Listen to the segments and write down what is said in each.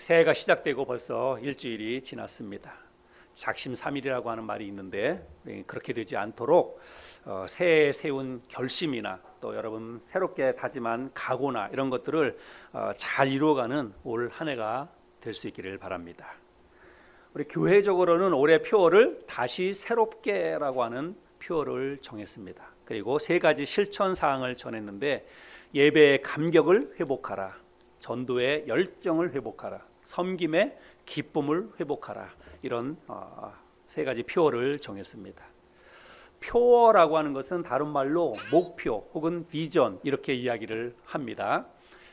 새해가 시작되고 벌써 일주일이 지났습니다. 작심삼일이라고 하는 말이 있는데 그렇게 되지 않도록 새해에 세운 결심이나 또 여러분 새롭게 다짐한 각오나 이런 것들을 잘 이루어가는 올 한 해가 될 수 있기를 바랍니다. 우리 교회적으로는 올해 표어를 다시 새롭게라고 하는 표어를 정했습니다. 그리고 세 가지 실천 사항을 전했는데 예배의 감격을 회복하라, 전도의 열정을 회복하라, 섬김의 기쁨을 회복하라, 이런 세 가지 표어를 정했습니다. 표어라고 하는 것은 다른 말로 목표 혹은 비전 이렇게 이야기를 합니다.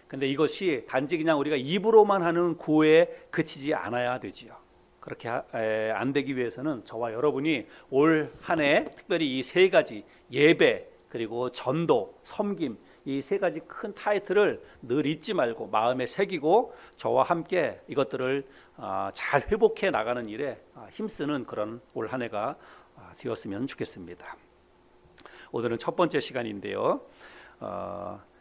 근데 이것이 단지 그냥 우리가 입으로만 하는 구호에 그치지 않아야 되지요. 그렇게 안 되기 위해서는 저와 여러분이 올 한 해 특별히 이 세 가지 예배 그리고 전도, 섬김 이 세 가지 큰 타이틀을 늘 잊지 말고 마음에 새기고 저와 함께 이것들을 잘 회복해 나가는 일에 힘쓰는 그런 올 한 해가 되었으면 좋겠습니다. 오늘은 첫 번째 시간인데요.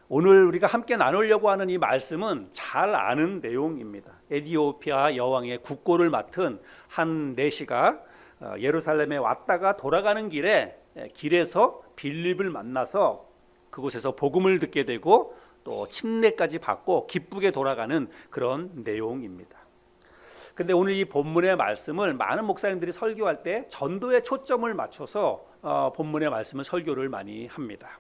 오늘 우리가 함께 나누려고 하는 이 말씀은 잘 아는 내용입니다. 에디오피아 여왕의 국고를 맡은 한 내시가 예루살렘에 왔다가 돌아가는 길에서 빌립을 만나서 그곳에서 복음을 듣게 되고 또 침례까지 받고 기쁘게 돌아가는 그런 내용입니다. 근데 오늘 이 본문의 말씀을 많은 목사님들이 설교할 때 전도에 초점을 맞춰서 본문의 말씀을 설교를 많이 합니다.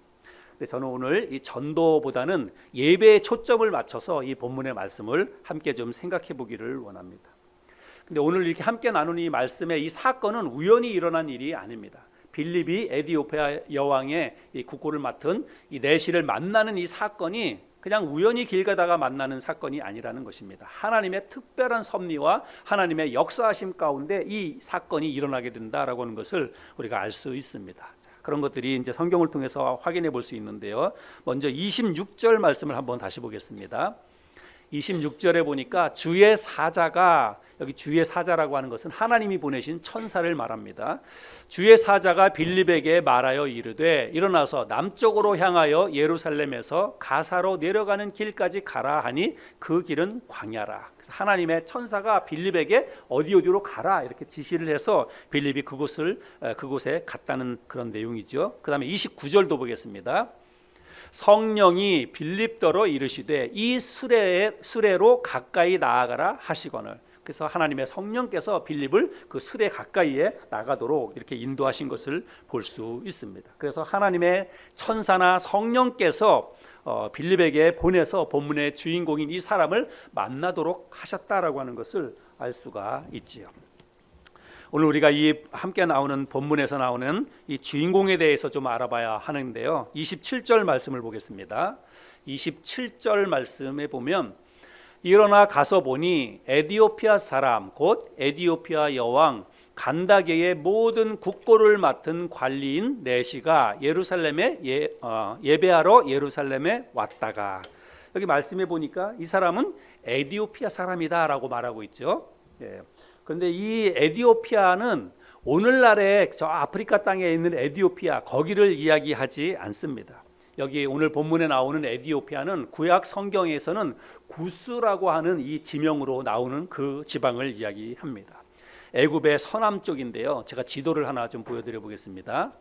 근데 저는 오늘 이 전도보다는 예배에 초점을 맞춰서 이 본문의 말씀을 함께 좀 생각해 보기를 원합니다. 근데 오늘 이렇게 함께 나누는 이 말씀의 이 사건은 우연히 일어난 일이 아닙니다. 빌립이 에디오피아 여왕의 이 국고를 맡은 이 내시를 만나는 이 사건이 그냥 우연히 길 가다가 만나는 사건이 아니라는 것입니다. 하나님의 특별한 섭리와 하나님의 역사하심 가운데 이 사건이 일어나게 된다라고 하는 것을 우리가 알 수 있습니다. 그런 것들이 이제 성경을 통해서 확인해 볼 수 있는데요. 먼저 26절 말씀을 한번 다시 보겠습니다. 26절에 보니까 주의 사자가, 여기 주의 사자라고 하는 것은 하나님이 보내신 천사를 말합니다. 주의 사자가 빌립에게 말하여 이르되 일어나서 남쪽으로 향하여 예루살렘에서 가사로 내려가는 길까지 가라 하니 그 길은 광야라. 그래서 하나님의 천사가 빌립에게 어디로 가라 이렇게 지시를 해서 빌립이 그곳에 갔다는 그런 내용이죠. 그 다음에 29절도 보겠습니다. 성령이 빌립더러 이르시되 이 수레로 가까이 나아가라 하시거늘. 그래서 하나님의 성령께서 빌립을 그 수레 가까이에 나가도록 이렇게 인도하신 것을 볼 수 있습니다. 그래서 하나님의 천사나 성령께서 빌립에게 보내서 본문의 주인공인 이 사람을 만나도록 하셨다라고 하는 것을 알 수가 있지요. 오늘 우리가 이 함께 나오는 본문에서 나오는 이 주인공에 대해서 좀 알아봐야 하는데요. 27절 말씀을 보겠습니다. 27절 말씀에 보면 일어나 가서 보니 에디오피아 사람 곧 에디오피아 여왕 간다게의 모든 국고를 맡은 관리인 내시가 예루살렘에 예배하러 예루살렘에 왔다가, 여기 말씀해 보니까 이 사람은 에디오피아 사람이다라고 말하고 있죠. 그런데 이 에디오피아는 오늘날의 저 아프리카 땅에 있는 에디오피아 거기를 이야기하지 않습니다. 여기 오늘 본문에 나오는 에디오피아는 구약 성경에서는 구스라고 하는 이 지명으로 나오는 그 지방을 이야기합니다. 애굽의 서남 쪽인데요. 제가 지도를 하나 좀 보여드려 보겠습니다.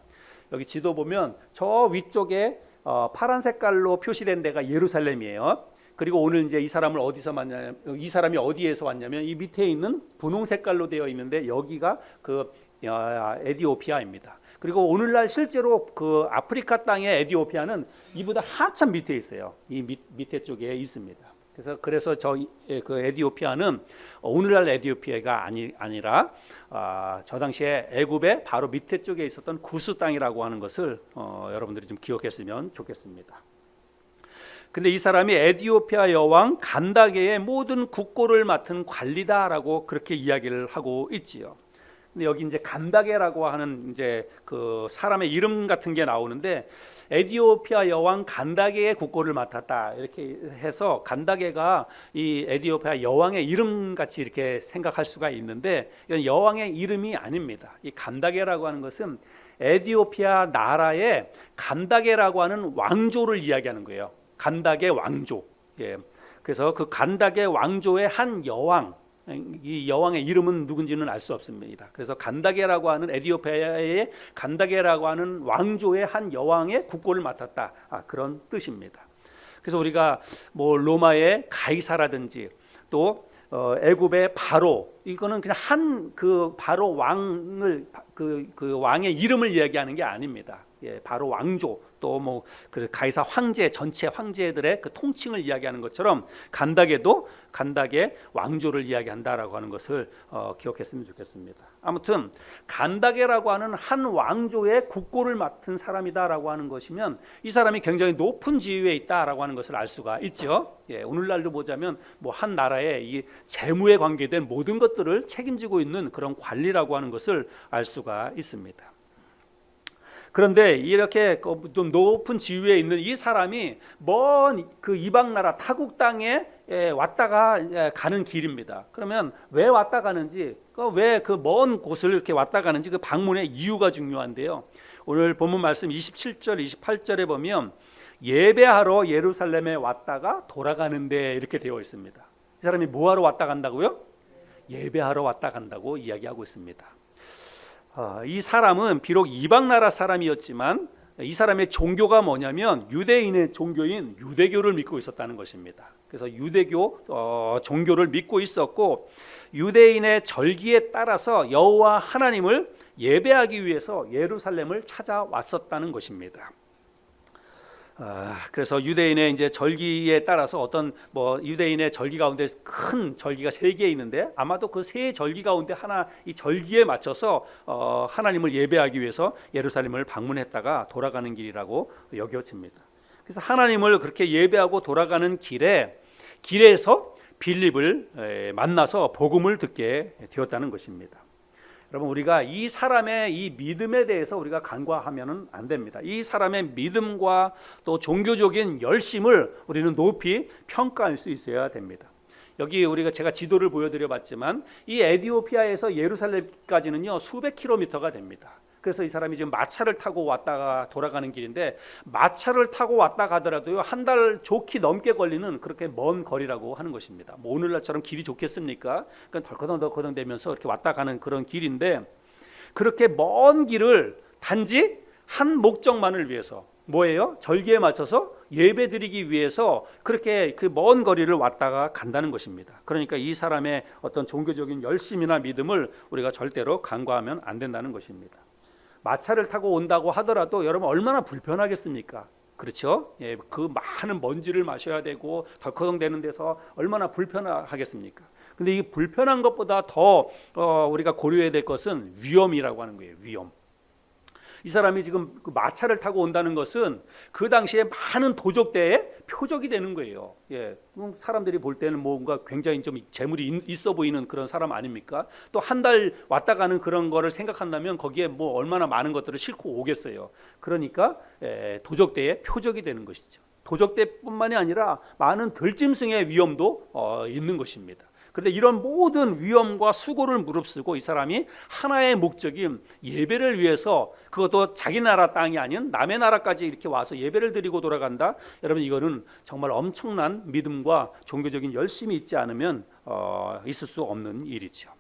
여기 지도 보면 저 위쪽에 파란 색깔로 표시된 데가 예루살렘이에요. 그리고 오늘 이제 이 사람을 어디서 만나냐면, 이 사람이 어디에서 왔냐면 이 밑에 있는 분홍 색깔로 되어 있는데 여기가 그 에디오피아입니다. 그리고 오늘날 실제로 그 아프리카 땅의 에디오피아는 이보다 한참 밑에 있어요. 이 밑에 쪽에 있습니다. 그래서 그 에디오피아는 오늘날 에디오피아가 아니라 저 당시에 애굽의 바로 밑에 쪽에 있었던 구스 땅이라고 하는 것을 여러분들이 좀 기억했으면 좋겠습니다. 근데 이 사람이 에디오피아 여왕 간다게의 모든 국고를 맡은 관리다라고 그렇게 이야기를 하고 있지요. 근데 여기 이제 간다게라고 하는 이제 그 사람의 이름 같은 게 나오는데 에디오피아 여왕 간다게의 국고를 맡았다 이렇게 해서 간다게가 이 에디오피아 여왕의 이름 같이 이렇게 생각할 수가 있는데 이건 여왕의 이름이 아닙니다. 이 간다게라고 하는 것은 에디오피아 나라의 간다게라고 하는 왕조를 이야기하는 거예요. 간다게 왕조. 그래서 그 간닥의 왕조의 한 여왕, 이 여왕의 이름은 누군지는 알 수 없습니다. 그래서 간다게라고 하는 에디오피아의 간다게라고 하는 왕조의 한 여왕의 국고를 맡았다. 그런 뜻입니다. 그래서 우리가 뭐 로마의 가이사라든지 또 애굽의 바로, 이거는 그냥 한 그 바로 왕을 그 왕의 이름을 이야기하는 게 아닙니다. 바로 왕조, 또 뭐 그 가이사 황제, 전체 황제들의 그 통칭을 이야기하는 것처럼 간닥에도 간닥의 왕조를 이야기한다라고 하는 것을 기억했으면 좋겠습니다. 아무튼 간닥에라고 하는 한 왕조의 국고를 맡은 사람이다라고 하는 것이면 이 사람이 굉장히 높은 지위에 있다라고 하는 것을 알 수가 있죠. 오늘날로 보자면 뭐 한 나라의 이 재무에 관계된 모든 것들을 책임지고 있는 그런 관리라고 하는 것을 알 수가 있습니다. 그런데 이렇게 좀 높은 지위에 있는 이 사람이 먼 그 이방 나라 타국 땅에 왔다가 가는 길입니다. 그러면 왜 왔다 가는지, 왜 그 먼 곳을 이렇게 왔다 가는지 그 방문의 이유가 중요한데요. 오늘 본문 말씀 27절, 28절에 보면 예배하러 예루살렘에 왔다가 돌아가는데 이렇게 되어 있습니다. 이 사람이 뭐하러 왔다 간다고요? 예배하러 왔다 간다고 이야기하고 있습니다. 이 사람은 비록 이방 나라 사람이었지만 이 사람의 종교가 뭐냐면 유대인의 종교인 유대교를 믿고 있었다는 것입니다. 그래서 유대교 종교를 믿고 있었고 유대인의 절기에 따라서 여호와 하나님을 예배하기 위해서 예루살렘을 찾아왔었다는 것입니다. 그래서 유대인의 이제 절기에 따라서 어떤 뭐 유대인의 절기 가운데 큰 절기가 3개 있는데 아마도 그 3절기 가운데 하나 이 절기에 맞춰서 하나님을 예배하기 위해서 예루살렘을 방문했다가 돌아가는 길이라고 여겨집니다. 그래서 하나님을 그렇게 예배하고 돌아가는 길에서 빌립을 만나서 복음을 듣게 되었다는 것입니다. 여러분, 우리가 이 사람의 이 믿음에 대해서 우리가 간과하면은 안 됩니다. 이 사람의 믿음과 또 종교적인 열심을 우리는 높이 평가할 수 있어야 됩니다. 여기 제가 지도를 보여드려 봤지만 이 에디오피아에서 예루살렘까지는요 수백 킬로미터가 됩니다. 그래서 이 사람이 지금 마차를 타고 왔다가 돌아가는 길인데 마차를 타고 왔다 가더라도요 한 달 좋게 넘게 걸리는 그렇게 먼 거리라고 하는 것입니다. 뭐 오늘날처럼 길이 좋겠습니까? 그러니까 덜커덩 되면서 이렇게 왔다 가는 그런 길인데 그렇게 먼 길을 단지 한 목적만을 위해서 뭐예요? 절기에 맞춰서 예배드리기 위해서 그렇게 그 먼 거리를 왔다가 간다는 것입니다. 그러니까 이 사람의 어떤 종교적인 열심이나 믿음을 우리가 절대로 간과하면 안 된다는 것입니다. 마차를 타고 온다고 하더라도 여러분 얼마나 불편하겠습니까? 그렇죠? 그 많은 먼지를 마셔야 되고 덜커덩 되는 데서 얼마나 불편하겠습니까? 근데 이 불편한 것보다 더 우리가 고려해야 될 것은 위험이라고 하는 거예요. 위험. 이 사람이 지금 그 마차를 타고 온다는 것은 그 당시에 많은 도적대의 표적이 되는 거예요. 사람들이 볼 때는 뭔가 굉장히 좀 재물이 있어 보이는 그런 사람 아닙니까? 또 한 달 왔다 가는 그런 거를 생각한다면 거기에 뭐 얼마나 많은 것들을 싣고 오겠어요. 그러니까 도적대의 표적이 되는 것이죠. 도적대뿐만이 아니라 많은 들짐승의 위험도 있는 것입니다. 그런데 이런 모든 위험과 수고를 무릅쓰고 이 사람이 하나의 목적인 예배를 위해서 그것도 자기 나라 땅이 아닌 남의 나라까지 이렇게 와서 예배를 드리고 돌아간다. 여러분 이거는 정말 엄청난 믿음과 종교적인 열심이 있지 않으면 있을 수 없는 일이죠.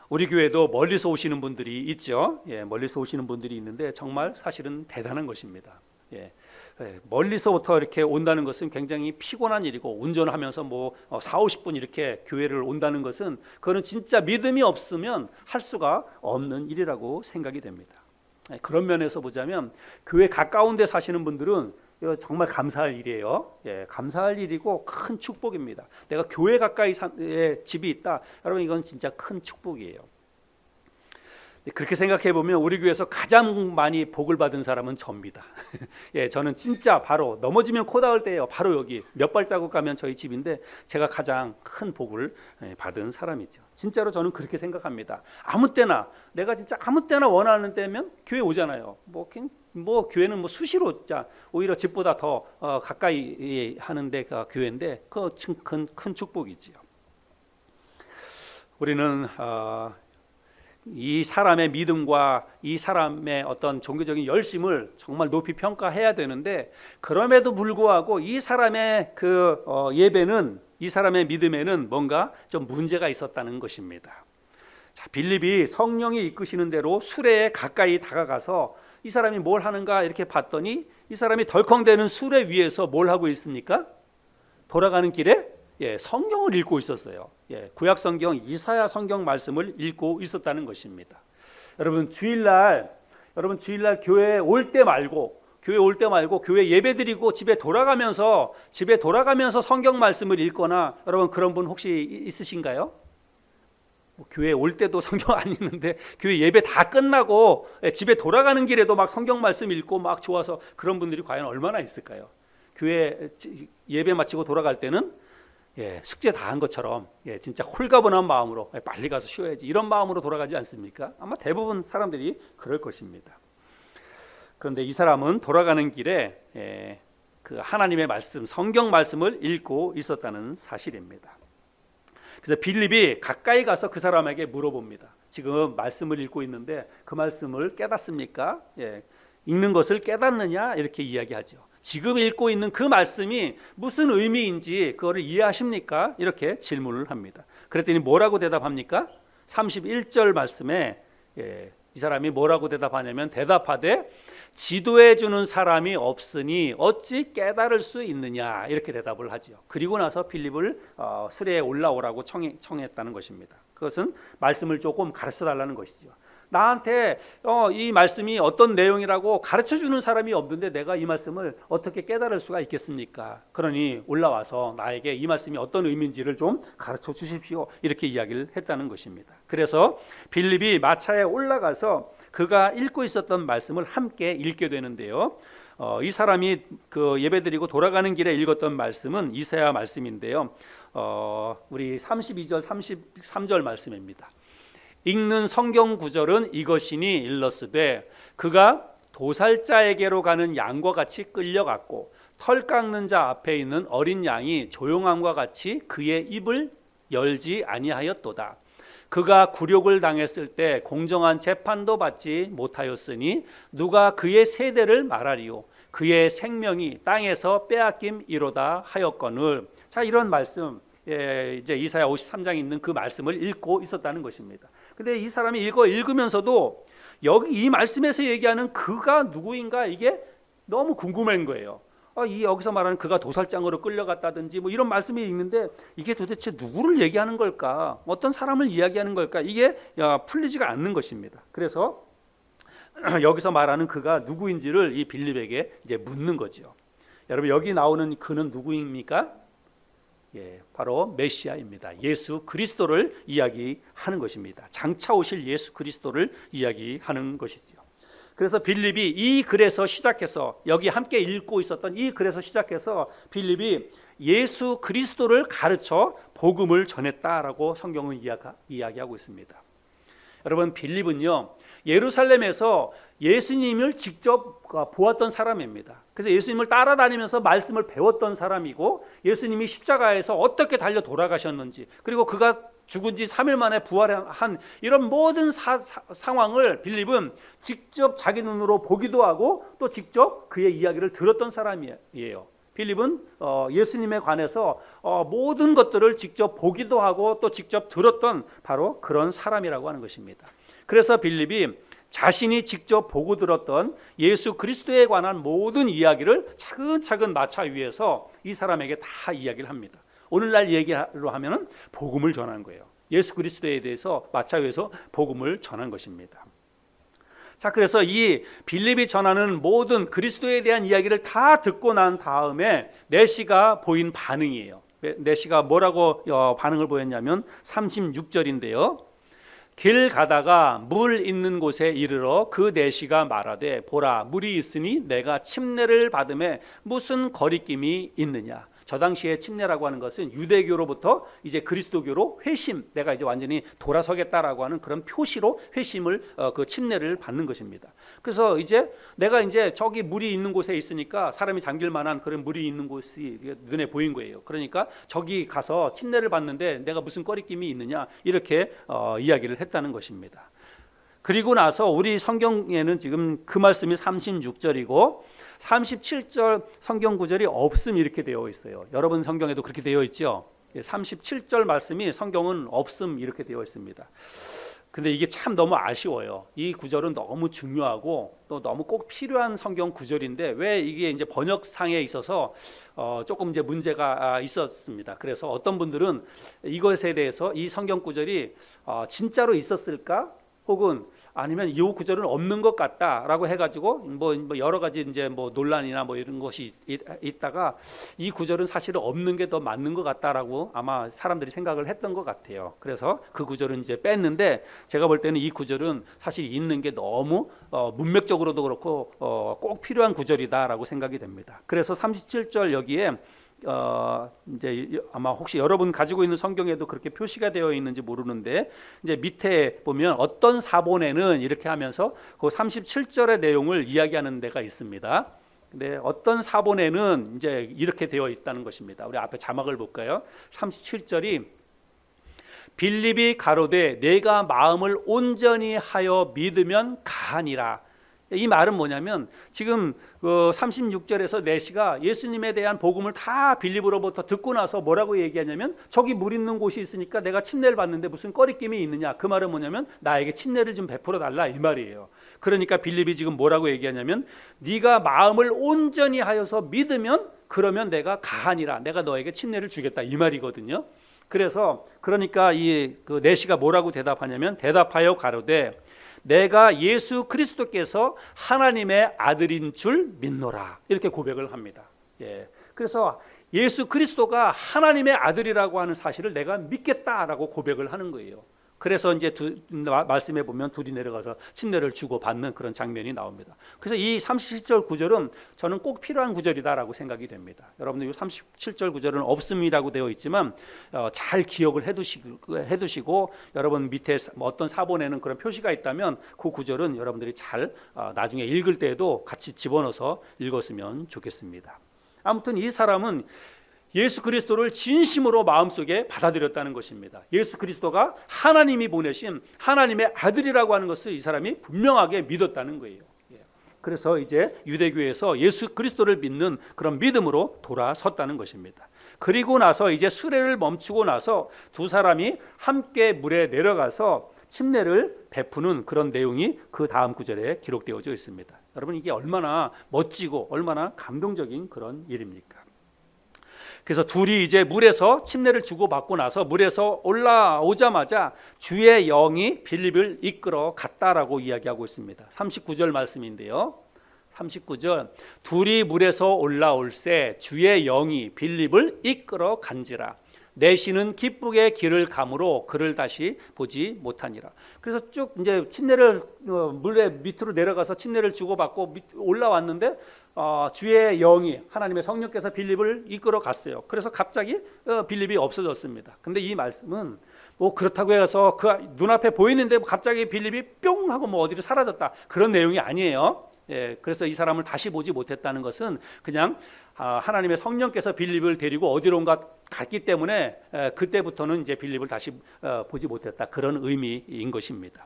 우리 교회도 멀리서 오시는 분들이 있죠. 멀리서 오시는 분들이 있는데 정말 사실은 대단한 것입니다. 멀리서부터 이렇게 온다는 것은 굉장히 피곤한 일이고 운전하면서 뭐 40-50분 이렇게 교회를 온다는 것은 그거는 진짜 믿음이 없으면 할 수가 없는 일이라고 생각이 됩니다. 그런 면에서 보자면 교회 가까운 데 사시는 분들은 정말 감사할 일이에요. 감사할 일이고 큰 축복입니다. 내가 교회 가까이 집이 있다. 여러분 이건 진짜 큰 축복이에요. 그렇게 생각해 보면 우리 교회에서 가장 많이 복을 받은 사람은 접니다. 저는 진짜 바로 넘어지면 코 닿을 때예요. 바로 여기 몇 발자국 가면 저희 집인데 제가 가장 큰 복을 받은 사람이죠. 진짜로 저는 그렇게 생각합니다. 아무 때나 내가 진짜 아무 때나 원하는 때면 교회 오잖아요. 뭐 교회는 뭐 수시로 오히려 집보다 더 가까이 하는 데가 교회인데 그 큰 축복이지요. 우리는 이 사람의 믿음과 이 사람의 어떤 종교적인 열심을 정말 높이 평가해야 되는데, 그럼에도 불구하고 이 사람의 그 예배는, 이 사람의 믿음에는 뭔가 좀 문제가 있었다는 것입니다. 자, 빌립이 성령이 이끄시는 대로 수레에 가까이 다가가서 이 사람이 뭘 하는가 이렇게 봤더니, 이 사람이 덜컹대는 수레 위에서 뭘 하고 있습니까? 돌아가는 길에 성경을 읽고 있었어요. 구약 성경 이사야 성경 말씀을 읽고 있었다는 것입니다. 여러분 주일날 교회에 올 때 말고 교회 예배 드리고 집에 돌아가면서 성경 말씀을 읽거나, 여러분 그런 분 혹시 있으신가요? 교회 올 때도 성경 안 읽는데 교회 예배 다 끝나고 집에 돌아가는 길에도 막 성경 말씀 읽고 막 좋아서, 그런 분들이 과연 얼마나 있을까요? 교회 예배 마치고 돌아갈 때는 숙제 다 한 것처럼 진짜 홀가분한 마음으로 빨리 가서 쉬어야지, 이런 마음으로 돌아가지 않습니까? 아마 대부분 사람들이 그럴 것입니다. 그런데 이 사람은 돌아가는 길에 그 하나님의 말씀, 성경 말씀을 읽고 있었다는 사실입니다. 그래서 빌립이 가까이 가서 그 사람에게 물어봅니다. 지금 말씀을 읽고 있는데 그 말씀을 깨닫습니까? 읽는 것을 깨닫느냐? 이렇게 이야기하죠. 지금 읽고 있는 그 말씀이 무슨 의미인지 그거를 이해하십니까? 이렇게 질문을 합니다. 그랬더니 뭐라고 대답합니까? 31절 말씀에 이 사람이 뭐라고 대답하냐면, 대답하되 지도해 주는 사람이 없으니 어찌 깨달을 수 있느냐, 이렇게 대답을 하죠. 그리고 나서 빌립을 수레에 올라오라고 청했다는 것입니다. 그것은 말씀을 조금 가르쳐 달라는 것이죠. 나한테 이 말씀이 어떤 내용이라고 가르쳐 주는 사람이 없는데 내가 이 말씀을 어떻게 깨달을 수가 있겠습니까? 그러니 올라와서 나에게 이 말씀이 어떤 의미인지를 좀 가르쳐 주십시오, 이렇게 이야기를 했다는 것입니다. 그래서 빌립이 마차에 올라가서 그가 읽고 있었던 말씀을 함께 읽게 되는데요. 이 사람이 그 예배드리고 돌아가는 길에 읽었던 말씀은 이사야 말씀인데요. 우리 32절 33절 말씀입니다. 읽는 성경 구절은 이것이니 일러스되 그가 도살자에게로 가는 양과 같이 끌려갔고 털 깎는 자 앞에 있는 어린 양이 조용함과 같이 그의 입을 열지 아니하였도다. 그가 굴욕을 당했을 때 공정한 재판도 받지 못하였으니 누가 그의 세대를 말하리요. 그의 생명이 땅에서 빼앗김이로다 하였거늘. 자, 이런 말씀, 이제 이사야 53장에 있는 그 말씀을 읽고 있었다는 것입니다. 근데 이 사람이 읽으면서도 여기 이 말씀에서 얘기하는 그가 누구인가, 이게 너무 궁금한 거예요. 여기서 말하는 그가 도살장으로 끌려갔다든지 뭐 이런 말씀이 있는데 이게 도대체 누구를 얘기하는 걸까? 어떤 사람을 이야기하는 걸까? 이게 풀리지가 않는 것입니다. 그래서 여기서 말하는 그가 누구인지를 이 빌립에게 이제 묻는 거죠. 여러분, 여기 나오는 그는 누구입니까? 바로 메시아입니다. 예수 그리스도를 이야기하는 것입니다. 장차 오실 예수 그리스도를 이야기하는 것이죠. 그래서 빌립이 이 글에서 시작해서, 여기 함께 읽고 있었던 이 글에서 시작해서 빌립이 예수 그리스도를 가르쳐 복음을 전했다라고 성경은 이야기하고 있습니다. 여러분, 빌립은요 예루살렘에서 예수님을 직접 보았던 사람입니다. 그래서 예수님을 따라다니면서 말씀을 배웠던 사람이고, 예수님이 십자가에서 어떻게 달려 돌아가셨는지, 그리고 그가 죽은 지 3일 만에 부활한 이런 모든 상황을 빌립은 직접 자기 눈으로 보기도 하고 또 직접 그의 이야기를 들었던 사람이에요. 빌립은 예수님에 관해서 모든 것들을 직접 보기도 하고 또 직접 들었던 바로 그런 사람이라고 하는 것입니다. 그래서 빌립이 자신이 직접 보고 들었던 예수 그리스도에 관한 모든 이야기를 차근차근 마차 위에서 이 사람에게 다 이야기를 합니다. 오늘날 얘기로 하면은 복음을 전한 거예요. 예수 그리스도에 대해서 마차 위에서 복음을 전한 것입니다. 자, 그래서 이 빌립이 전하는 모든 그리스도에 대한 이야기를 다 듣고 난 다음에 내시가 보인 반응이에요. 내시가 뭐라고 반응을 보였냐면 36절인데요. 길 가다가 물 있는 곳에 이르러 그 내시가 말하되 보라, 물이 있으니 내가 침례를 받음에 무슨 거리낌이 있느냐. 저 당시에 침례라고 하는 것은 유대교로부터 이제 그리스도교로 회심, 내가 이제 완전히 돌아서겠다라고 하는 그런 표시로 회심을 그 침례를 받는 것입니다. 그래서 이제 내가 이제 저기 물이 있는 곳에 있으니까 사람이 잠길 만한 그런 물이 있는 곳이 눈에 보인 거예요. 그러니까 저기 가서 침례를 받는데 내가 무슨 꺼리낌이 있느냐, 이렇게 이야기를 했다는 것입니다. 그리고 나서 우리 성경에는 지금 그 말씀이 36절이고 37절 성경 구절이 없음 이렇게 되어 있어요. 여러분 성경에도 그렇게 되어 있죠. 37절 말씀이 성경은 없음 이렇게 되어 있습니다. 근데 이게 참 너무 아쉬워요. 이 구절은 너무 중요하고 또 너무 꼭 필요한 성경 구절인데 왜 이게 이제 번역상에 있어서 조금 이제 문제가 있었습니다. 그래서 어떤 분들은 이것에 대해서 이 성경 구절이 진짜로 있었을까? 혹은 아니면 이 구절은 없는 것 같다라고 해가지고 뭐 여러 가지 이제 뭐 논란이나 뭐 이런 것이 있다가 이 구절은 사실은 없는 게 더 맞는 것 같다라고 아마 사람들이 생각을 했던 것 같아요. 그래서 그 구절은 이제 뺐는데 제가 볼 때는 이 구절은 사실 있는 게 너무 문맥적으로도 그렇고 꼭 필요한 구절이다라고 생각이 됩니다. 그래서 37절 여기에 이제 아마 혹시 여러분 가지고 있는 성경에도 그렇게 표시가 되어 있는지 모르는데 이제 밑에 보면 어떤 사본에는 이렇게 하면서 그 37절의 내용을 이야기하는 데가 있습니다. 근데 어떤 사본에는 이제 이렇게 되어 있다는 것입니다. 우리 앞에 자막을 볼까요? 37절이 빌립이 가로되 내가 마음을 온전히 하여 믿으면 가하니라. 이 말은 뭐냐면 지금 36절에서 내시가 예수님에 대한 복음을 다 빌립으로부터 듣고 나서 뭐라고 얘기하냐면 저기 물 있는 곳이 있으니까 내가 침례를 받는데 무슨 꺼리낌이 있느냐. 그 말은 뭐냐면 나에게 침례를 좀 베풀어 달라 이 말이에요. 그러니까 빌립이 지금 뭐라고 얘기하냐면 네가 마음을 온전히 하여서 믿으면 그러면 내가 가하니라. 내가 너에게 침례를 주겠다 이 말이거든요. 그래서 그러니까 그 내시가 뭐라고 대답하냐면 대답하여 가로되 내가 예수 그리스도께서 하나님의 아들인 줄 믿노라 이렇게 고백을 합니다. 그래서 예수 그리스도가 하나님의 아들이라고 하는 사실을 내가 믿겠다라고 고백을 하는 거예요. 그래서 이제 말씀에 보면 둘이 내려가서 침례를 주고 받는 그런 장면이 나옵니다. 그래서 이 37절 구절은 저는 꼭 필요한 구절이다라고 생각이 됩니다. 여러분들 이 37절 구절은 없음이라고 되어 있지만 잘 기억을 해두시고 여러분 밑에 어떤 사본에는 그런 표시가 있다면 그 구절은 여러분들이 잘 나중에 읽을 때에도 같이 집어넣어서 읽었으면 좋겠습니다. 아무튼 이 사람은 예수 그리스도를 진심으로 마음속에 받아들였다는 것입니다. 예수 그리스도가 하나님이 보내신 하나님의 아들이라고 하는 것을 이 사람이 분명하게 믿었다는 거예요. 그래서 이제 유대교에서 예수 그리스도를 믿는 그런 믿음으로 돌아섰다는 것입니다. 그리고 나서 이제 수레를 멈추고 나서 두 사람이 함께 물에 내려가서 침례를 베푸는 그런 내용이 그 다음 구절에 기록되어져 있습니다. 여러분 이게 얼마나 멋지고 얼마나 감동적인 그런 일입니까? 그래서 둘이 이제 물에서 침례를 주고받고 나서 물에서 올라오자마자 주의 영이 빌립을 이끌어 갔다라고 이야기하고 있습니다. 39절 말씀인데요. 39절 둘이 물에서 올라올새 주의 영이 빌립을 이끌어 간지라 내시는 기쁘게 길을 가므로 그를 다시 보지 못하니라. 그래서 쭉 이제 침례를 물에 밑으로 내려가서 침례를 주고받고 올라왔는데 주의 영이 하나님의 성령께서 빌립을 이끌어 갔어요. 그래서 갑자기 빌립이 없어졌습니다. 근데 이 말씀은 뭐 그렇다고 해서 그 눈앞에 보이는데 갑자기 빌립이 뿅 하고 뭐 어디로 사라졌다 그런 내용이 아니에요. 그래서 이 사람을 다시 보지 못했다는 것은 그냥 하나님의 성령께서 빌립을 데리고 어디론가 갔기 때문에 그때부터는 이제 빌립을 다시 보지 못했다 그런 의미인 것입니다.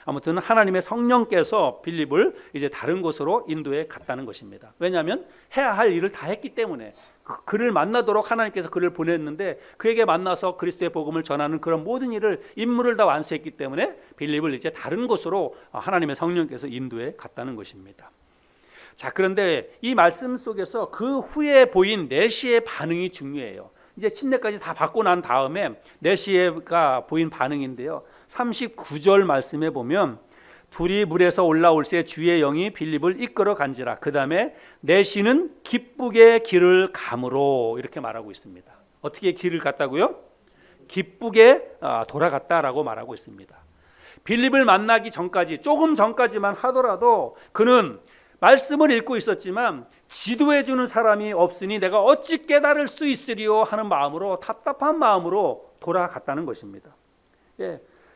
아무튼 하나님의 성령께서 빌립을 이제 다른 곳으로 인도해 갔다는 것입니다. 왜냐하면 해야 할 일을 다 했기 때문에 그를 만나도록 하나님께서 그를 보냈는데 그에게 만나서 그리스도의 복음을 전하는 그런 모든 일을 임무를 다 완수했기 때문에 빌립을 이제 다른 곳으로 하나님의 성령께서 인도해 갔다는 것입니다. 자, 그런데 이 말씀 속에서 그 후에 보인 내시의 반응이 중요해요. 이제 침례까지 다 받고 난 다음에 내시가 보인 반응인데요. 39절 말씀에 보면 둘이 물에서 올라올새 주의 영이 빌립을 이끌어 간지라 그 다음에 내시는 기쁘게 길을 가므로 이렇게 말하고 있습니다. 어떻게 길을 갔다고요? 기쁘게 돌아갔다라고 말하고 있습니다. 빌립을 만나기 전까지 조금 전까지만 하더라도 그는 말씀을 읽고 있었지만 지도해 주는 사람이 없으니 내가 어찌 깨달을 수 있으리요 하는 마음으로 답답한 마음으로 돌아갔다는 것입니다.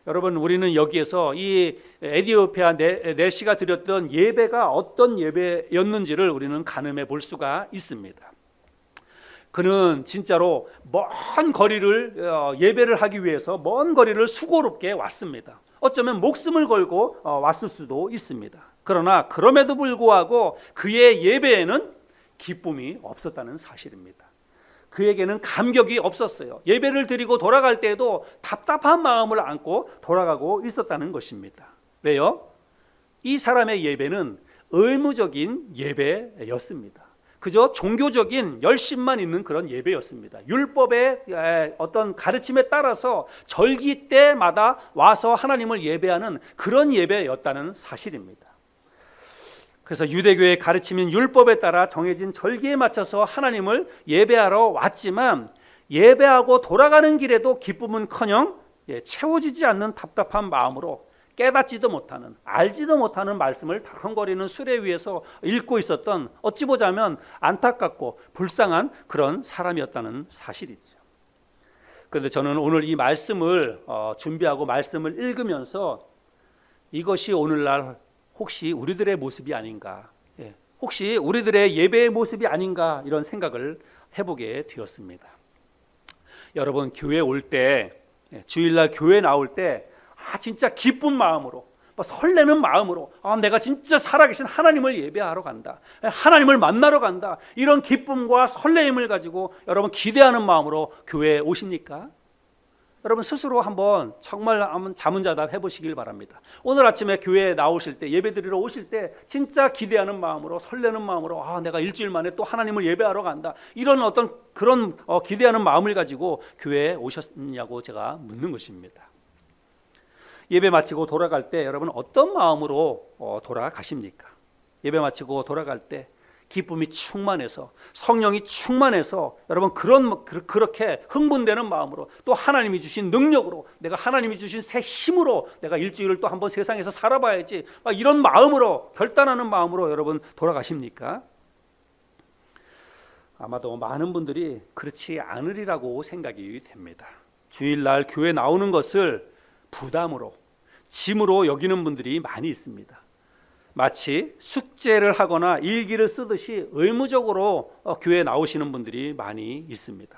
여러분 우리는 여기에서 이 에티오피아 내시가 드렸던 예배가 어떤 예배였는지를 우리는 가늠해 볼 수가 있습니다. 그는 진짜로 먼 거리를 예배를 하기 위해서 먼 거리를 수고롭게 왔습니다. 어쩌면 목숨을 걸고 왔을 수도 있습니다. 그러나 그럼에도 불구하고 그의 예배에는 기쁨이 없었다는 사실입니다. 그에게는 감격이 없었어요. 예배를 드리고 돌아갈 때에도 답답한 마음을 안고 돌아가고 있었다는 것입니다. 왜요? 이 사람의 예배는 의무적인 예배였습니다. 그저 종교적인 열심만 있는 그런 예배였습니다. 율법의 어떤 가르침에 따라서 절기 때마다 와서 하나님을 예배하는 그런 예배였다는 사실입니다. 그래서 유대교의 가르침인 율법에 따라 정해진 절기에 맞춰서 하나님을 예배하러 왔지만 예배하고 돌아가는 길에도 기쁨은커녕 채워지지 않는 답답한 마음으로 깨닫지도 못하는, 알지도 못하는 말씀을 덜컹거리는 수레 위에서 읽고 있었던, 어찌 보자면 안타깝고 불쌍한 그런 사람이었다는 사실이죠. 그런데 저는 오늘 이 말씀을 준비하고 말씀을 읽으면서 이것이 오늘날 혹시 우리들의 모습이 아닌가, 혹시 우리들의 예배의 모습이 아닌가, 이런 생각을 해보게 되었습니다. 여러분, 교회 올 때, 주일날 교회 나올 때 진짜 기쁜 마음으로, 설레는 마음으로, 내가 진짜 살아계신 하나님을 예배하러 간다, 하나님을 만나러 간다, 이런 기쁨과 설레임을 가지고 여러분 기대하는 마음으로 교회에 오십니까? 여러분 스스로 한번 정말 한번 자문자답 해보시길 바랍니다. 오늘 아침에 교회에 나오실 때, 예배드리러 오실 때 진짜 기대하는 마음으로, 설레는 마음으로 내가 일주일 만에 또 하나님을 예배하러 간다, 이런 어떤 그런 기대하는 마음을 가지고 교회에 오셨냐고 제가 묻는 것입니다. 예배 마치고 돌아갈 때 여러분 어떤 마음으로 돌아가십니까? 예배 마치고 돌아갈 때 기쁨이 충만해서, 성령이 충만해서 여러분 그렇게 흥분되는 마음으로, 또 하나님이 주신 능력으로, 내가 하나님이 주신 새 힘으로 내가 일주일을 또 한번 세상에서 살아봐야지, 이런 마음으로, 결단하는 마음으로 여러분 돌아가십니까? 아마도 많은 분들이 그렇지 않으리라고 생각이 됩니다. 주일날 교회 나오는 것을 부담으로, 짐으로 여기는 분들이 많이 있습니다. 마치 숙제를 하거나 일기를 쓰듯이 의무적으로 교회에 나오시는 분들이 많이 있습니다.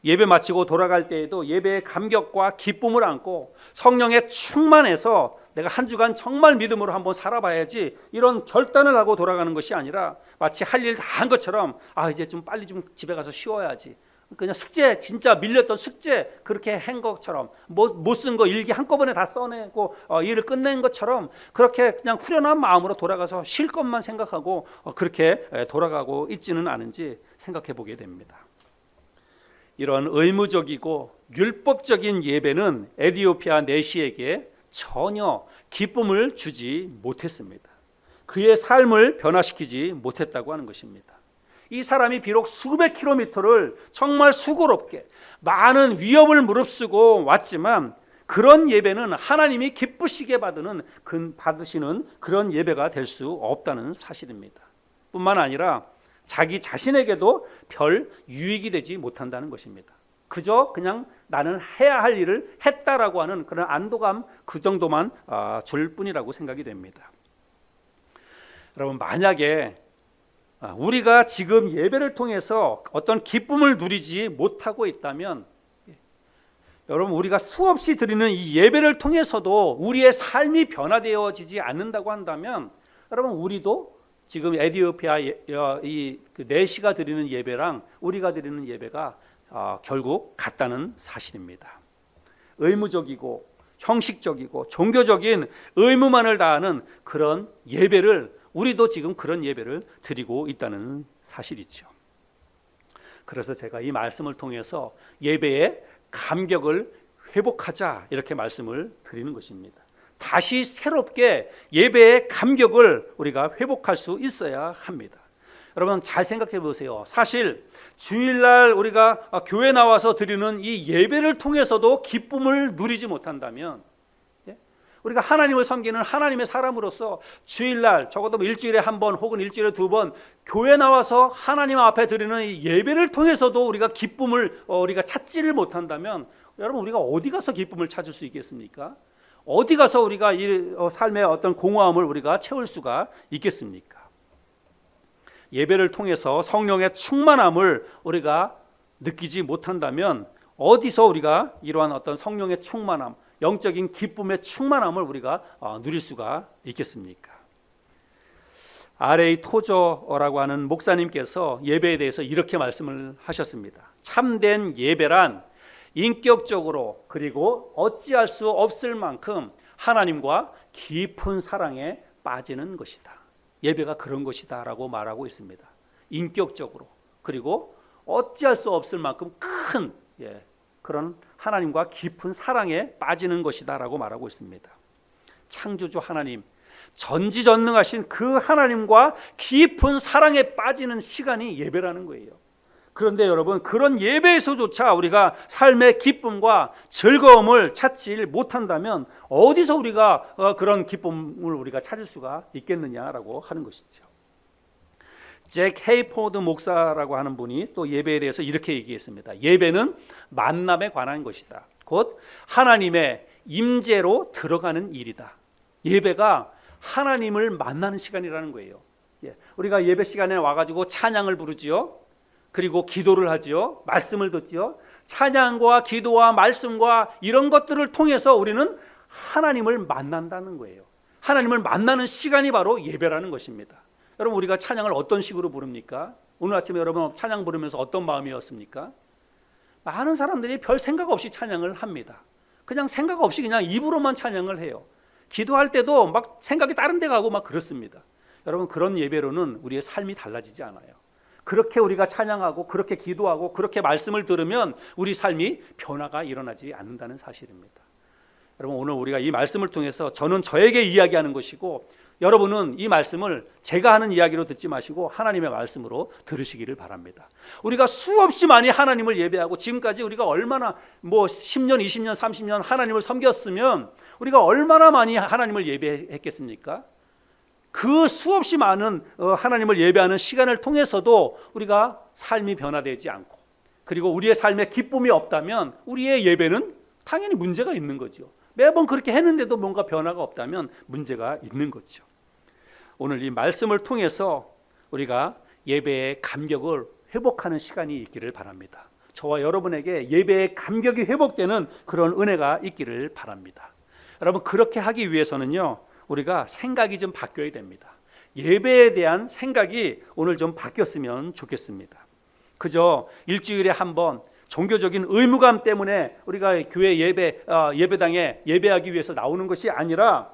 예배 마치고 돌아갈 때에도 예배의 감격과 기쁨을 안고 성령에 충만해서 내가 한 주간 정말 믿음으로 한번 살아봐야지, 이런 결단을 하고 돌아가는 것이 아니라 마치 할 일 다 한 것처럼 이제 좀 빨리 좀 집에 가서 쉬어야지, 그냥 숙제, 진짜 밀렸던 숙제 그렇게 한 것처럼, 못 쓴 거 일기 한꺼번에 다 써내고 일을 끝낸 것처럼 그렇게 그냥 후련한 마음으로 돌아가서 쉴 것만 생각하고 그렇게 돌아가고 있지는 않은지 생각해 보게 됩니다. 이런 의무적이고 율법적인 예배는 에디오피아 내시에게 전혀 기쁨을 주지 못했습니다. 그의 삶을 변화시키지 못했다고 하는 것입니다. 이 사람이 비록 수백 킬로미터를 정말 수고롭게 많은 위협을 무릅쓰고 왔지만 그런 예배는 하나님이 기쁘시게 받으시는 그런 예배가 될 수 없다는 사실입니다. 뿐만 아니라 자기 자신에게도 별 유익이 되지 못한다는 것입니다. 그저 그냥 나는 해야 할 일을 했다라고 하는 그런 안도감, 그 정도만 줄 뿐이라고 생각이 됩니다. 여러분, 만약에 우리가 지금 예배를 통해서 어떤 기쁨을 누리지 못하고 있다면, 여러분 우리가 수없이 드리는 이 예배를 통해서도 우리의 삶이 변화되어지지 않는다고 한다면, 여러분 우리도 지금 에디오피아 이 내시가 드리는 예배랑 우리가 드리는 예배가 결국 같다는 사실입니다. 의무적이고 형식적이고 종교적인 의무만을 다하는 그런 예배를, 우리도 지금 그런 예배를 드리고 있다는 사실이죠. 그래서 제가 이 말씀을 통해서 예배의 감격을 회복하자, 이렇게 말씀을 드리는 것입니다. 다시 새롭게 예배의 감격을 우리가 회복할 수 있어야 합니다. 여러분 잘 생각해 보세요. 사실 주일날 우리가 교회 나와서 드리는 이 예배를 통해서도 기쁨을 누리지 못한다면, 우리가 하나님을 섬기는 하나님의 사람으로서 주일날 적어도 일주일에 한 번 혹은 일주일에 두 번 교회 나와서 하나님 앞에 드리는 이 예배를 통해서도 우리가 기쁨을 우리가 찾지를 못한다면, 여러분 우리가 어디 가서 기쁨을 찾을 수 있겠습니까? 어디 가서 우리가 이 삶의 어떤 공허함을 우리가 채울 수가 있겠습니까? 예배를 통해서 성령의 충만함을 우리가 느끼지 못한다면 어디서 우리가 이러한 어떤 성령의 충만함, 영적인 기쁨의 충만함을 우리가 누릴 수가 있겠습니까? R.A. 토저라고 하는 목사님께서 예배에 대해서 이렇게 말씀을 하셨습니다. 참된 예배란 인격적으로 그리고 어찌할 수 없을 만큼 하나님과 깊은 사랑에 빠지는 것이다. 예배가 그런 것이다 라고 말하고 있습니다. 인격적으로 그리고 어찌할 수 없을 만큼 큰 그런 하나님과 깊은 사랑에 빠지는 것이다 라고 말하고 있습니다. 창조주 하나님, 전지전능하신 그 하나님과 깊은 사랑에 빠지는 시간이 예배라는 거예요. 그런데 여러분, 그런 예배에서조차 우리가 삶의 기쁨과 즐거움을 찾지 못한다면 어디서 우리가 그런 기쁨을 우리가 찾을 수가 있겠느냐라고 하는 것이죠. 잭 헤이포드 목사라고 하는 분이 또 예배에 대해서 이렇게 얘기했습니다. 예배는 만남에 관한 것이다. 곧 하나님의 임재로 들어가는 일이다. 예배가 하나님을 만나는 시간이라는 거예요. 우리가 예배 시간에 와가지고 찬양을 부르지요. 그리고 기도를 하지요. 말씀을 듣지요. 찬양과 기도와 말씀과 이런 것들을 통해서 우리는 하나님을 만난다는 거예요. 하나님을 만나는 시간이 바로 예배라는 것입니다. 여러분, 우리가 찬양을 어떤 식으로 부릅니까? 오늘 아침에 여러분 찬양 부르면서 어떤 마음이었습니까? 많은 사람들이 별 생각 없이 찬양을 합니다. 그냥 생각 없이 그냥 입으로만 찬양을 해요. 기도할 때도 막 생각이 다른 데 가고 막 그렇습니다. 여러분, 그런 예배로는 우리의 삶이 달라지지 않아요. 그렇게 우리가 찬양하고 그렇게 기도하고 그렇게 말씀을 들으면 우리 삶이 변화가 일어나지 않는다는 사실입니다. 여러분, 오늘 우리가 이 말씀을 통해서 저는 저에게 이야기하는 것이고 여러분은 이 말씀을 제가 하는 이야기로 듣지 마시고 하나님의 말씀으로 들으시기를 바랍니다. 우리가 수없이 많이 하나님을 예배하고 지금까지 우리가 얼마나 10년, 20년, 30년 하나님을 섬겼으면 우리가 얼마나 많이 하나님을 예배했겠습니까? 그 수없이 많은 하나님을 예배하는 시간을 통해서도 우리가 삶이 변화되지 않고 그리고 우리의 삶에 기쁨이 없다면 우리의 예배는 당연히 문제가 있는 거죠. 매번 그렇게 했는데도 뭔가 변화가 없다면 문제가 있는 거죠. 오늘 이 말씀을 통해서 우리가 예배의 감격을 회복하는 시간이 있기를 바랍니다. 저와 여러분에게 예배의 감격이 회복되는 그런 은혜가 있기를 바랍니다. 여러분, 그렇게 하기 위해서는요, 우리가 생각이 좀 바뀌어야 됩니다. 예배에 대한 생각이 오늘 좀 바뀌었으면 좋겠습니다. 그저 일주일에 한 번 종교적인 의무감 때문에 우리가 교회 예배당에 예배하기 위해서 나오는 것이 아니라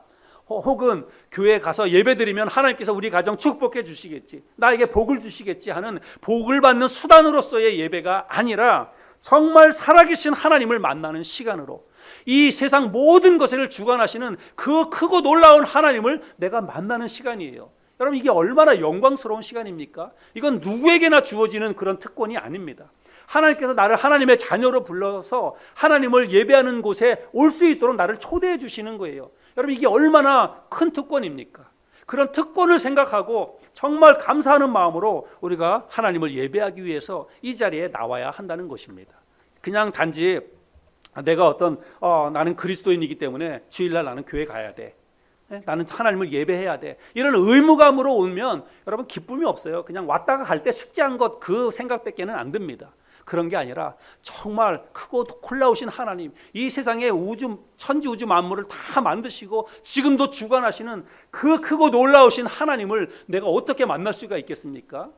혹은 교회에 가서 예배드리면 하나님께서 우리 가정 축복해 주시겠지, 나에게 복을 주시겠지 하는 복을 받는 수단으로서의 예배가 아니라 정말 살아계신 하나님을 만나는 시간으로 이 세상 모든 것을 주관하시는 그 크고 놀라운 하나님을 내가 만나는 시간이에요. 여러분, 이게 얼마나 영광스러운 시간입니까? 이건 누구에게나 주어지는 그런 특권이 아닙니다. 하나님께서 나를 하나님의 자녀로 불러서 하나님을 예배하는 곳에 올 수 있도록 나를 초대해 주시는 거예요. 여러분, 이게 얼마나 큰 특권입니까? 그런 특권을 생각하고 정말 감사하는 마음으로 우리가 하나님을 예배하기 위해서 이 자리에 나와야 한다는 것입니다. 그냥 단지 내가 나는 그리스도인이기 때문에 주일날 나는 교회 가야 돼, 나는 하나님을 예배해야 돼, 이런 의무감으로 오면 여러분 기쁨이 없어요. 그냥 왔다가 갈 때 숙제한 것 그 생각밖에는 안 듭니다. 그런 게 아니라 정말 크고 놀라우신 하나님, 이 세상의 천지 우주 만물을 다 만드시고 지금도 주관하시는 그 크고 놀라우신 하나님을 내가 어떻게 만날 수가 있겠습니까?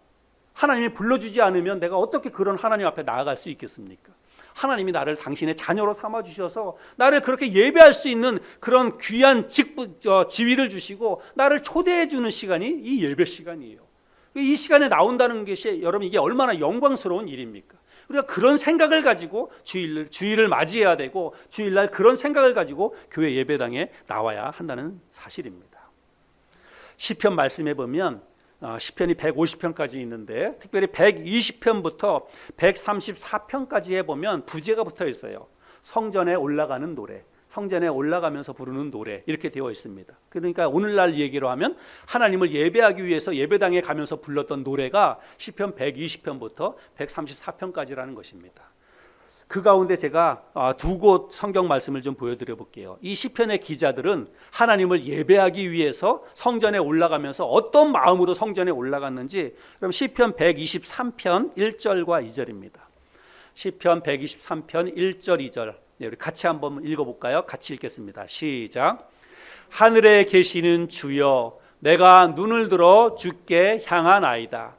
하나님이 불러주지 않으면 내가 어떻게 그런 하나님 앞에 나아갈 수 있겠습니까? 하나님이 나를 당신의 자녀로 삼아주셔서 나를 그렇게 예배할 수 있는 그런 귀한 지위를 주시고 나를 초대해 주는 시간이 이 예배 시간이에요. 이 시간에 나온다는 것이 여러분, 이게 얼마나 영광스러운 일입니까? 우리가 그런 생각을 가지고 주일을 맞이해야 되고 주일날 그런 생각을 가지고 교회 예배당에 나와야 한다는 사실입니다. 시편 말씀해 보면 시편이 150편까지 있는데 특별히 120편부터 134편까지에 보면 부제가 붙어 있어요. 성전에 올라가는 노래, 성전에 올라가면서 부르는 노래, 이렇게 되어 있습니다. 그러니까 오늘날 얘기로 하면 하나님을 예배하기 위해서 예배당에 가면서 불렀던 노래가 시편 120편부터 134편까지라는 것입니다. 그 가운데 제가 두 곳 성경 말씀을 좀 보여드려 볼게요. 이 시편의 기자들은 하나님을 예배하기 위해서 성전에 올라가면서 어떤 마음으로 성전에 올라갔는지, 그럼 시편 123편 1절과 2절입니다. 시편 123편 1절 2절 네, 우리 같이 한번 읽어볼까요? 같이 읽겠습니다. 시작. 하늘에 계시는 주여, 내가 눈을 들어 주께 향하나이다.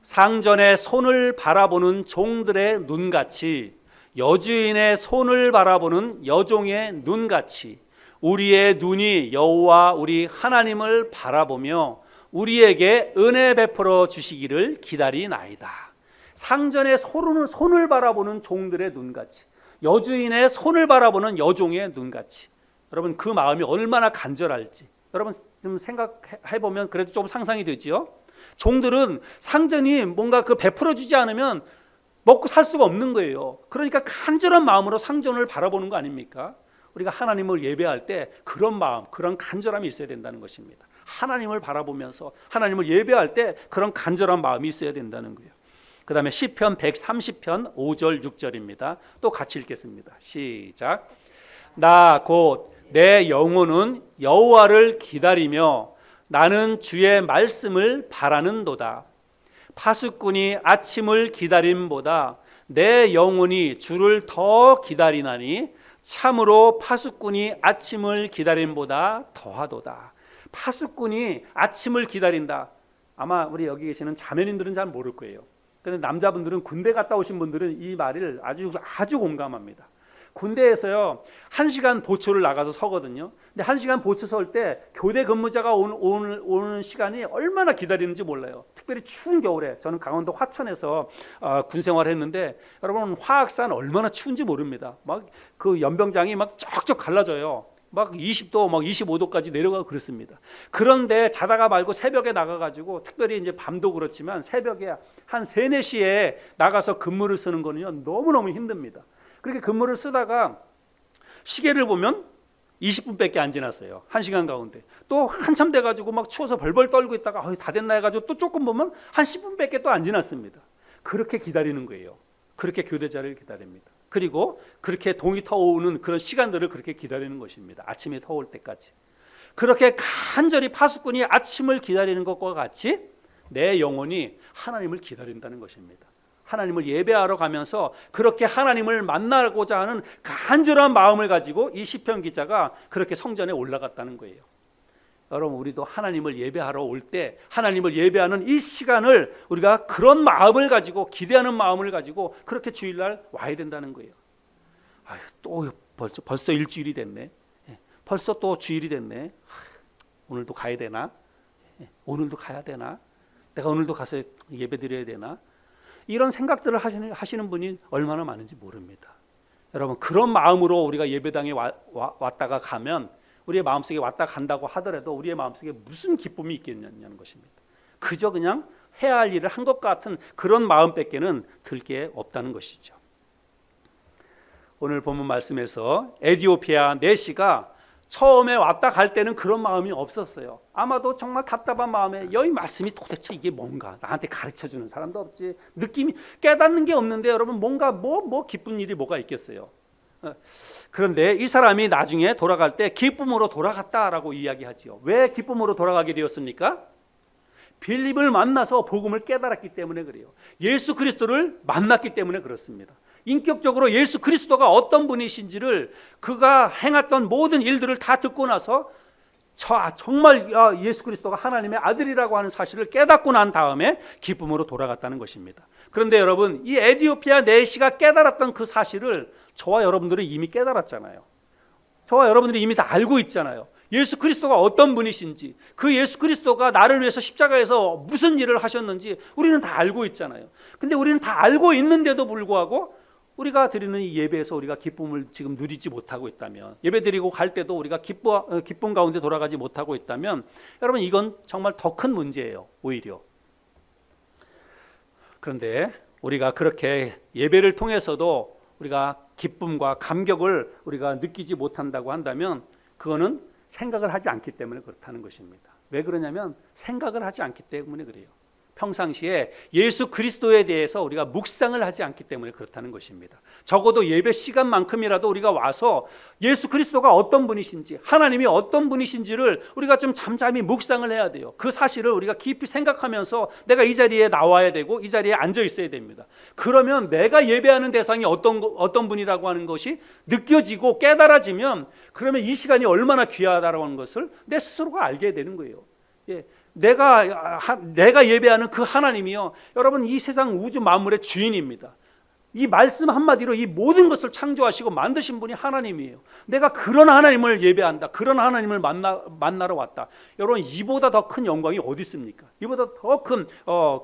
상전의 손을 바라보는 종들의 눈같이, 여주인의 손을 바라보는 여종의 눈같이 우리의 눈이 여호와 우리 하나님을 바라보며 우리에게 은혜 베풀어 주시기를 기다리나이다. 상전의 손을 바라보는 종들의 눈같이, 여주인의 손을 바라보는 여종의 눈같이. 여러분, 그 마음이 얼마나 간절할지 여러분 좀 생각해 보면 그래도 좀 상상이 되지요. 종들은 상전이 뭔가 그 베풀어 주지 않으면 먹고 살 수가 없는 거예요. 그러니까 간절한 마음으로 상전을 바라보는 거 아닙니까? 우리가 하나님을 예배할 때 그런 마음, 그런 간절함이 있어야 된다는 것입니다. 하나님을 바라보면서 하나님을 예배할 때 그런 간절한 마음이 있어야 된다는 거예요. 그 다음에 시편 130편 5절 6절입니다. 또 같이 읽겠습니다. 시작. 나 곧 내 영혼은 여호와를 기다리며 나는 주의 말씀을 바라는도다. 파수꾼이 아침을 기다림보다 내 영혼이 주를 더 기다리나니 참으로 파수꾼이 아침을 기다림보다 더하도다. 파수꾼이 아침을 기다린다. 아마 우리 여기 계시는 자매님들은 잘 모를 거예요. 그런데 남자분들은 군대 갔다 오신 분들은 이 말을 아주 공감합니다. 군대에서요 1시간 보초를 나가서 서거든요. 근데 1시간 보초 설 때 교대 근무자가 오는 시간이 얼마나 기다리는지 몰라요. 특별히 추운 겨울에 저는 강원도 화천에서 군 생활했는데 여러분 화학산 얼마나 추운지 모릅니다. 막 그 연병장이 막 쩍쩍 갈라져요. 막 20도, 막 25도까지 내려가고 그렇습니다. 그런데 자다가 말고 새벽에 나가가지고 특별히 이제 밤도 그렇지만 새벽에 한 3, 4시에 나가서 근무를 쓰는 거는요 너무너무 힘듭니다. 그렇게 근무를 쓰다가 시계를 보면 20분밖에 안 지났어요. 1시간 가운데. 또 한참 돼가지고 막 추워서 벌벌 떨고 있다가 다 됐나 해가지고 또 조금 보면 한 10분밖에 또 안 지났습니다. 그렇게 기다리는 거예요. 그렇게 교대자를 기다립니다. 그리고 그렇게 동이 터오는 그런 시간들을 그렇게 기다리는 것입니다. 아침이 터올 때까지. 그렇게 간절히 파수꾼이 아침을 기다리는 것과 같이 내 영혼이 하나님을 기다린다는 것입니다. 하나님을 예배하러 가면서 그렇게 하나님을 만나고자 하는 간절한 마음을 가지고 이 시편 기자가 그렇게 성전에 올라갔다는 거예요. 여러분, 우리도 하나님을 예배하러 올 때 하나님을 예배하는 이 시간을 우리가 그런 마음을 가지고 기대하는 마음을 가지고 그렇게 주일날 와야 된다는 거예요. 또 벌써 일주일이 됐네. 벌써 또 주일이 됐네. 오늘도 가야 되나? 오늘도 가야 되나? 내가 오늘도 가서 예배 드려야 되나? 이런 생각들을 하시는 분이 얼마나 많은지 모릅니다. 여러분, 그런 마음으로 우리가 예배당에 왔다가 가면 우리의 마음속에 왔다 간다고 하더라도 우리의 마음속에 무슨 기쁨이 있겠냐는 것입니다. 그저 그냥 해야 할 일을 한 것 같은 그런 마음밖에는 들 게 없다는 것이죠. 오늘 본문 말씀에서 에디오피아 내시가 처음에 왔다 갈 때는 그런 마음이 없었어요. 아마도 정말 답답한 마음에 여기 말씀이 도대체 이게 뭔가 나한테 가르쳐주는 사람도 없지, 느낌이 깨닫는 게 없는데 여러분 뭔가 뭐 기쁜 일이 뭐가 있겠어요. 그런데 이 사람이 나중에 돌아갈 때 기쁨으로 돌아갔다라고 이야기하지요. 왜 기쁨으로 돌아가게 되었습니까? 빌립을 만나서 복음을 깨달았기 때문에 그래요. 예수 그리스도를 만났기 때문에 그렇습니다. 인격적으로 예수 그리스도가 어떤 분이신지를 그가 행했던 모든 일들을 다 듣고 나서 정말 예수 그리스도가 하나님의 아들이라고 하는 사실을 깨닫고 난 다음에 기쁨으로 돌아갔다는 것입니다. 그런데 여러분, 이 에디오피아 내시가 깨달았던 그 사실을 저와 여러분들은 이미 깨달았잖아요. 저와 여러분들이 이미 다 알고 있잖아요. 예수 그리스도가 어떤 분이신지, 그 예수 그리스도가 나를 위해서 십자가에서 무슨 일을 하셨는지 우리는 다 알고 있잖아요. 근데 우리는 다 알고 있는데도 불구하고 우리가 드리는 이 예배에서 우리가 기쁨을 지금 누리지 못하고 있다면, 예배 드리고 갈 때도 우리가 기쁨 가운데 돌아가지 못하고 있다면 여러분, 이건 정말 더 큰 문제예요. 오히려. 그런데 우리가 그렇게 예배를 통해서도 우리가 기쁨과 감격을 우리가 느끼지 못한다고 한다면 그거는 생각을 하지 않기 때문에 그렇다는 것입니다. 왜 그러냐면 생각을 하지 않기 때문에 그래요. 평상시에 예수 그리스도에 대해서 우리가 묵상을 하지 않기 때문에 그렇다는 것입니다. 적어도 예배 시간만큼이라도 우리가 와서 예수 그리스도가 어떤 분이신지, 하나님이 어떤 분이신지를 우리가 좀 잠잠히 묵상을 해야 돼요. 그 사실을 우리가 깊이 생각하면서 내가 이 자리에 나와야 되고 이 자리에 앉아 있어야 됩니다. 그러면 내가 예배하는 대상이 어떤 분이라고 하는 것이 느껴지고 깨달아지면, 그러면 이 시간이 얼마나 귀하다라고 하는 것을 내 스스로가 알게 되는 거예요. 예. 내가 예배하는 그 하나님이요, 여러분, 이 세상 우주 만물의 주인입니다. 이 말씀 한마디로 이 모든 것을 창조하시고 만드신 분이 하나님이에요. 내가 그런 하나님을 예배한다, 그런 하나님을 만나러 왔다. 여러분, 이보다 더 큰 영광이 어디 있습니까? 이보다 더 큰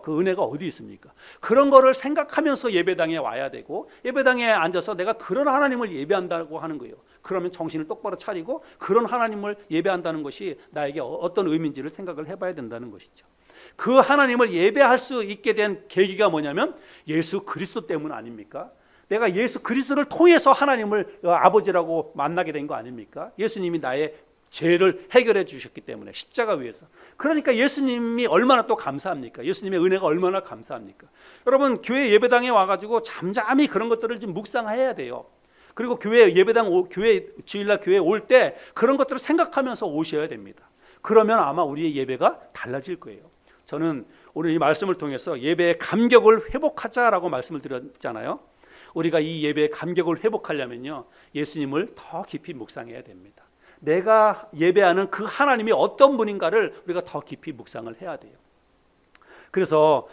그 은혜가 어디 있습니까? 그런 거를 생각하면서 예배당에 와야 되고, 예배당에 앉아서 내가 그런 하나님을 예배한다고 하는 거예요. 그러면 정신을 똑바로 차리고 그런 하나님을 예배한다는 것이 나에게 어떤 의미인지를 생각을 해봐야 된다는 것이죠. 그 하나님을 예배할 수 있게 된 계기가 뭐냐면 예수 그리스도 때문 아닙니까? 내가 예수 그리스도를 통해서 하나님을 아버지라고 만나게 된 거 아닙니까? 예수님이 나의 죄를 해결해 주셨기 때문에, 십자가 위에서. 그러니까 예수님이 얼마나 또 감사합니까? 예수님의 은혜가 얼마나 감사합니까? 여러분, 교회 예배당에 와가지고 잠잠히 그런 것들을 좀 묵상해야 돼요. 그리고 교회 예배당, 교회 주일날 교회 올 때 그런 것들을 생각하면서 오셔야 됩니다. 그러면 아마 우리의 예배가 달라질 거예요. 저는 오늘 이 말씀을 통해서 예배의 감격을 회복하자라고 말씀을 드렸잖아요. 우리가 이 예배의 감격을 회복하려면요, 예수님을 더 깊이 묵상해야 됩니다. 내가 예배하는 그 하나님이 어떤 분인가를 우리가 더 깊이 묵상을 해야 돼요. 그래서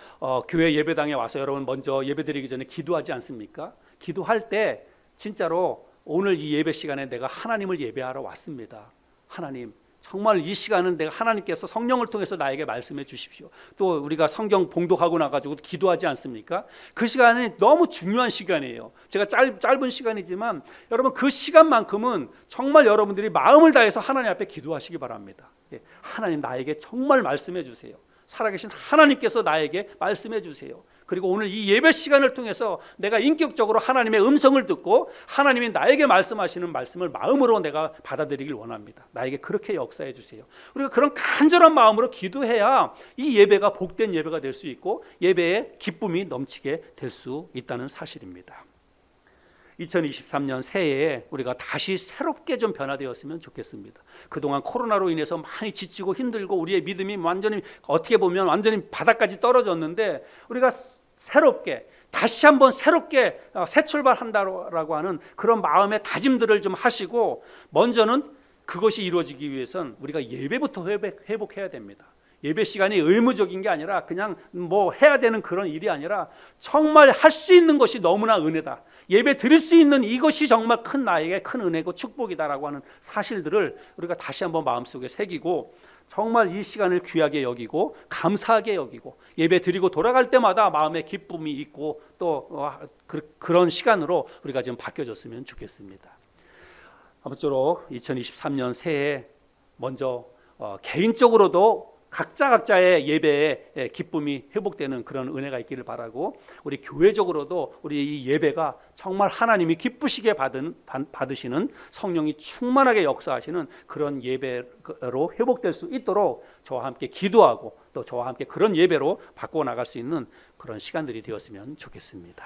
교회 예배당에 와서 여러분 먼저 예배드리기 전에 기도하지 않습니까? 기도할 때 진짜로 오늘 이 예배 시간에 내가 하나님을 예배하러 왔습니다. 하나님, 정말 이 시간은 내가 하나님께서 성령을 통해서 나에게 말씀해 주십시오. 또 우리가 성경 봉독하고 나가지고 기도하지 않습니까? 그 시간이 너무 중요한 시간이에요. 제가 짧은 시간이지만 여러분, 그 시간만큼은 정말 여러분들이 마음을 다해서 하나님 앞에 기도하시기 바랍니다. 하나님, 나에게 정말 말씀해 주세요. 살아계신 하나님께서 나에게 말씀해 주세요. 그리고 오늘 이 예배 시간을 통해서 내가 인격적으로 하나님의 음성을 듣고 하나님이 나에게 말씀하시는 말씀을 마음으로 내가 받아들이길 원합니다. 나에게 그렇게 역사해 주세요. 우리가 그런 간절한 마음으로 기도해야 이 예배가 복된 예배가 될 수 있고 예배의 기쁨이 넘치게 될 수 있다는 사실입니다. 2023년 새해에 우리가 다시 새롭게 좀 변화되었으면 좋겠습니다. 그동안 코로나로 인해서 많이 지치고 힘들고 우리의 믿음이 완전히, 어떻게 보면 완전히 바닥까지 떨어졌는데, 우리가 새롭게 다시 한번 새롭게 새 출발한다라고 하는 그런 마음의 다짐들을 좀 하시고, 먼저는 그것이 이루어지기 위해선 우리가 예배부터 회복해야 됩니다. 예배 시간이 의무적인 게 아니라 그냥 뭐 해야 되는 그런 일이 아니라 정말 할 수 있는 것이 너무나 은혜다. 예배 드릴 수 있는 이것이 정말 나에게 큰 은혜고 축복이다라고 하는 사실들을 우리가 다시 한번 마음속에 새기고, 정말 이 시간을 귀하게 여기고 감사하게 여기고 예배 드리고 돌아갈 때마다 마음의 기쁨이 있고 또 그런 시간으로 우리가 좀 바뀌어졌으면 좋겠습니다. 아무쪼록 2023년 새해 먼저 개인적으로도 각자의 예배의 기쁨이 회복되는 그런 은혜가 있기를 바라고, 우리 교회적으로도 우리 이 예배가 정말 하나님이 기쁘시게 받으시는, 성령이 충만하게 역사하시는 그런 예배로 회복될 수 있도록 저와 함께 기도하고 또 저와 함께 그런 예배로 바꿔 나갈 수 있는 그런 시간들이 되었으면 좋겠습니다.